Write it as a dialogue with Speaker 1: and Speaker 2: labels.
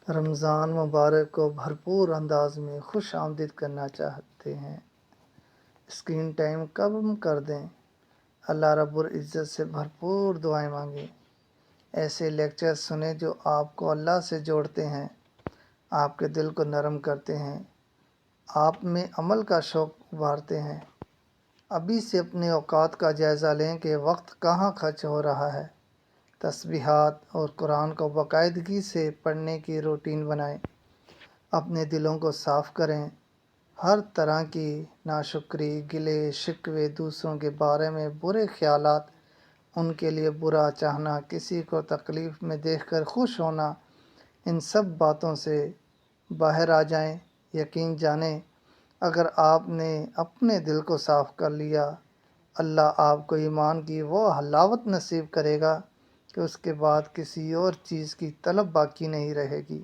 Speaker 1: رمضان مبارک کو بھرپور انداز میں خوش آمدید کرنا چاہتے ہیں، اسکرین ٹائم کم کر دیں، اللہ رب العزت سے بھرپور دعائیں مانگیں، ایسے لیکچر سنیں جو آپ کو اللہ سے جوڑتے ہیں، آپ کے دل کو نرم کرتے ہیں، آپ میں عمل کا شوق ابھارتے ہیں۔ ابھی سے اپنے اوقات کا جائزہ لیں کہ وقت کہاں خرچ ہو رہا ہے۔ تسبیحات اور قرآن کو باقاعدگی سے پڑھنے کی روٹین بنائیں، اپنے دلوں کو صاف کریں، ہر طرح کی ناشکری، گلے شکوے، دوسروں کے بارے میں برے خیالات، ان کے لیے برا چاہنا، کسی کو تکلیف میں دیکھ کر خوش ہونا، ان سب باتوں سے باہر آ جائیں۔ یقین جانیں اگر آپ نے اپنے دل کو صاف کر لیا، اللہ آپ کو ایمان کی وہ حلاوت نصیب کرے گا کہ اس کے بعد کسی اور چیز کی طلب باقی نہیں رہے گی۔